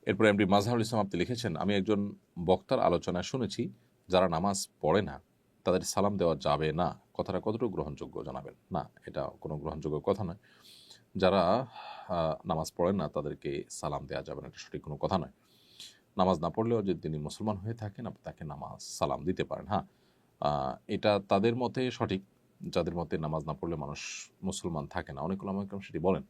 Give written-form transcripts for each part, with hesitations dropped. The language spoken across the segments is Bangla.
এরপরে এমডি মাজহারুল ইসলাম আপনি লিখেছেন, আমি একজন বক্তার আলোচনায় শুনেছি যারা নামাজ পড়ে না তাদের সালাম দেওয়া যাবে না, কথাটা কতটুকু গ্রহণযোগ্য জানাবেন। না, এটা কোনো গ্রহণযোগ্য কথা নয়। যারা নামাজ পড়েন না তাদেরকে সালাম দেওয়া যাবে না, এটা সঠিক কোনো কথা নয়। নামাজ না পড়লেও যদি তিনি মুসলমান হয়ে থাকেন আপনি তাকে নামাজ সালাম দিতে পারেন। হ্যাঁ, এটা তাদের মতে সঠিক যাদের মতে নামাজ না পড়লে মানুষ মুসলমান থাকে না। অনেক উলামা ইকরাম সেটি বলেন।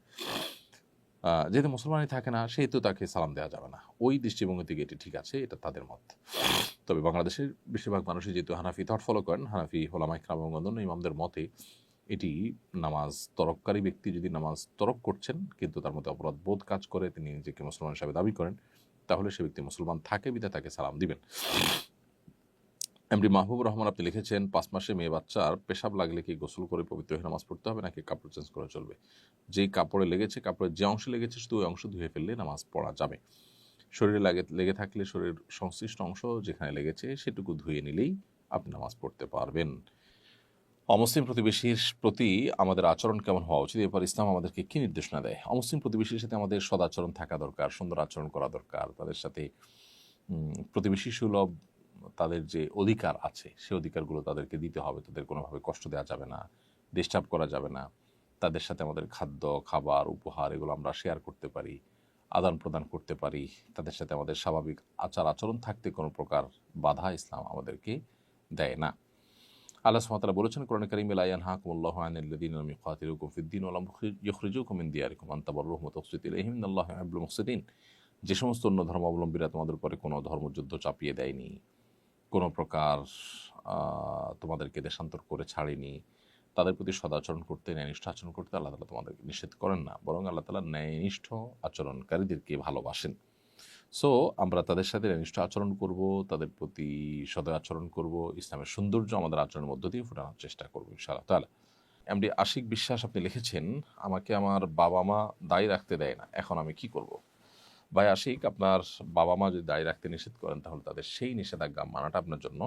যেহেতু মুসলমানই থাকে না সেহেতু তাকে সালাম দেওয়া যাবে না। ওই দৃষ্টিভঙ্গি থেকে এটি ঠিক আছে, এটা তাদের মত। তবে বাংলাদেশের বেশিরভাগ মানুষই যেহেতু হানাফি থট ফলো করেন, হানাফি ওলামা ইকরাম এবং অন্যান্য ইমামদের মতে এটি নামাজ তরককারী ব্যক্তি যদি নামাজ তরক করছেন কিন্তু তার মধ্যে অপরাধ বোধ কাজ করে, তিনি নিজেকে মুসলমান হিসাবে দাবি করেন, তাহলে সে ব্যক্তি মুসলমান থাকে বিধায় তাকে সালাম দিবেন। এমডি মাহবুব রহমান আপনি লিখেছেন, 5 মাসে মেয়ে বাচ্চার পেশাব লাগলে কি গোসল করে পবিত্র হয়ে নামাজ পড়তে হবে নাকি কাপড় চেঞ্জ করে চলবে? যেই কাপড়ে লেগেছে, কাপড়ের যে অংশে লেগেছে শুধু ওই অংশ ধুয়ে ফেললে নামাজ পড়া যাবে। শরীরে লেগে থাকলে শরীর সংশ্লিষ্ট অংশ যেখানে লেগেছে সেটুকু ধুয়ে নিলেই আপনি নামাজ পড়তে পারবেন। অমুসলিম প্রতিবেশীর প্রতি আমাদের আচরণ কেমন হওয়া উচিত, এরপর ইসলাম আমাদেরকে কী নির্দেশনা দেয়? অমুসলিম প্রতিবেশীর সাথে আমাদের সদাচরণ থাকা দরকার, সুন্দর আচরণ করা দরকার। তাদের সাথে প্রতিবেশী সুলভ তাদের যে অধিকার আছে সে অধিকারগুলো তাদেরকে দিতে হবে। তাদের কোনোভাবে কষ্ট দেওয়া যাবে না, ডিস্টার্ব করা যাবে না। তাদের সাথে আমাদের খাদ্য, খাবার, উপহার এগুলো আমরা শেয়ার করতে পারি, আদান প্রদান করতে পারি। তাদের সাথে আমাদের স্বাভাবিক আচার আচরণ থাকতে কোনো প্রকার বাধা ইসলাম আমাদেরকে দেয় না। আল্লাহ সুবহানাহু ওয়া তাআলা বলেছেন কোরআনে কারীমে, লা ইয়ানহাকুমুল্লাহু আনিল লাযীনা লাম ইউকাতিলুকুম ফিদ-দীন ওয়া লাম ইউখরিজুকুম মিন দিয়ারিকুম আন তাবাররুহুম ওয়া তুকসিতু ইলাইহিম ইন্নাল্লাহা ইউহিব্বুল মুকসিতিন। যে সমস্ত অন্য ধর্মাবলম্বীরা তোমাদের উপরে কোনো ধর্মযুদ্ধ চাপিয়ে দেয়নি, কোনো প্রকার তোমাদেরকে দেশান্তর করে ছাড়েনি, তাদের প্রতি সদাচরণ করতে, ন্যায়নিষ্ঠ আচরণ করতে আল্লাহ তাআলা তোমাদেরকে নিষেধ করেন না, বরং আল্লাহ তাআলা ন্যায়নিষ্ঠ আচরণকারীদেরকে ভালোবাসেন। সো আমরা তাদের সাথে ন্যায়নিষ্ঠ আচরণ করব, তাদের প্রতি সদয় আচরণ করব, ইসলামের সৌন্দর্য আমাদের আচরণের মধ্য দিয়ে ফোটানোর চেষ্টা করব ইনশাআল্লাহ তাআলা। এমডি আশিক বিশ্বাস আপনি লিখেছেন, আমাকে আমার বাবা মা দায়ী রাখতে দেয় না, এখন আমি কি করব? ভাই আশিক, আপনার বাবা মা যদি দায়ী রাখতে নিষেধ করেন তাহলে তাদের সেই নিষেধাজ্ঞা মানাটা আপনার জন্য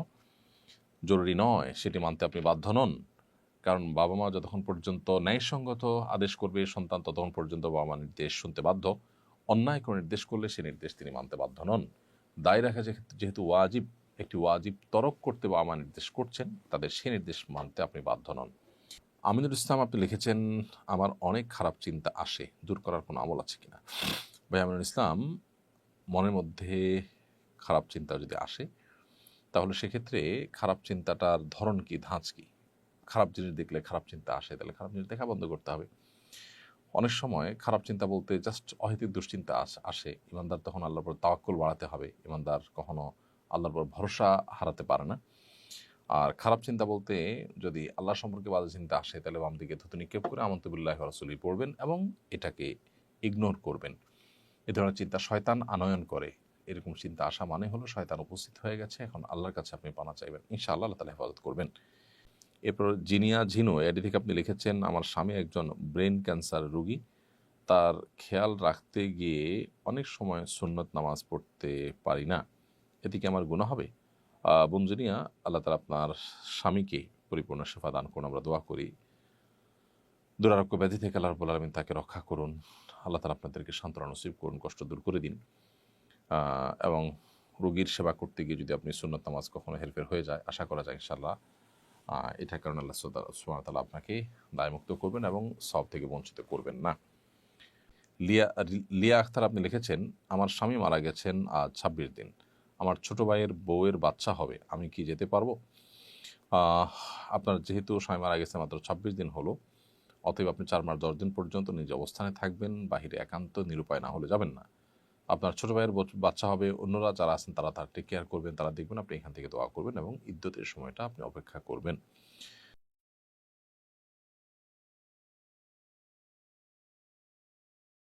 জরুরি নয়, সেটি মানতে আপনি বাধ্য নন। কারণ বাবা মা যতক্ষণ পর্যন্ত ন্যায়সঙ্গত আদেশ করবে সন্তান ততক্ষণ পর্যন্ত বাবা মা নির্দেশ শুনতে বাধ্য। অন্যায় কোনো নির্দেশ করলে সে নির্দেশ তিনি মানতে বাধ্য নন। দায় রাখা যেহেতু ওয়াজিব, একটি ওয়াজিব তরক করতে বাবা মা নির্দেশ করছেন, তাদের সে নির্দেশ মানতে আপনি বাধ্য নন। আমিনুল ইসলাম আপনি লিখেছেন, আমার অনেক খারাপ চিন্তা আসে, দূর করার কোনো আমল আছে কিনা? ভাই আমিনুল ইসলাম, মনের মধ্যে খারাপ চিন্তা যদি আসে তাহলে সেক্ষেত্রে খারাপ চিন্তাটার ধরন কি, ধাঁচ কি? খারাপ জিনিস দেখলে খারাপ চিন্তা আসে, তাহলে খারাপ জিনিস দেখা বন্ধ করতে হবে। অনেক সময় খারাপ চিন্তা বলতে জাস্ট অহেতুক দুশ্চিন্তা আসে, ইমানদার তখন আল্লাহর উপর তাওয়াক্কুল বাড়াতে হবে। ইমানদার কখনো আল্লাহর উপর ভরসা হারাতে পারে না। আর খারাপ চিন্তা বলতে যদি আল্লাহ সম্পর্কে বাজে চিন্তা আসে তাহলে বাম দিকে থুতু নিক্ষেপ করে আমানতু বিল্লাহি ওয়া রাসূলিহি পড়বেন এবং এটাকে ইগনোর করবেন। এ ধরনের চিন্তা শয়তান আনয়ন করে। এরকম চিন্তা আসা মানে হলো শয়তান উপস্থিত হয়ে গেছে, এখন আল্লাহর কাছে আপনি পানা চাইবেন, ইনশাআল্লাহ আল্লাহ তাআলা হেফাজত করবেন। এরপর জিনিয়া ঝিনু এডি থেকে আপনি লিখেছেন, আমার স্বামী একজন ব্রেন ক্যান্সার রোগী, তার খেয়াল রাখতে গিয়ে অনেক সময় সুন্নত নামাজ পড়তে পারি না, এতে কি আমার গুনাহ হবে? বোন জিনিয়া, আল্লাহ তাআলা আপনার স্বামীকে পরিপূর্ণ শেফা দান করুন, আমরা দোয়া করি। দুরারোগ্য ব্যাধি থেকে আল্লাহ রাব্বুল আলামিন তাকে রক্ষা করুন। আল্লাহ তাআলা আপনাদেরকে সান্ত্বনা নসিব করুন, কষ্ট দূর করে দিন। এবং রোগীর সেবা করতে গিয়ে যদি আপনি সুন্নত নামাজ কখনো হেরফের হয়ে যায়, আশা করা যায় ইনশাআল্লাহ এটার কারণে আল্লাহ সুবহানাহু ওয়া তাআলা আপনাকে দায়মুক্ত করবেন এবং সওয়াব থেকে বঞ্চিত করবেন না। লিয়া আখতার আপনি লিখেছেন, আমার স্বামী মারা গেছেন আজ 26 দিন, আমার ছোট ভাইয়ের বউয়ের বাচ্চা হবে, আমি কি যেতে পারবো? আপনার যেহেতু স্বামী মারা গেছে মাত্র 26 দিন হলো, অতএব আপনি 4 মাস 10 দিন পর্যন্ত নিজ অবস্থানে থাকবেন, বাহিরে একান্ত নিরুপায় না হলে যাবেন না। আপনার ছোটো ভাইয়ের বাচ্চা হবে, অন্যরা যারা আছেন তারা তার টেক কেয়ার করবেন, তারা দেখবেন, আপনি এখান থেকে দোয়া করবেন এবং ইদ্যতের সময়টা আপনি অপেক্ষা করবেন।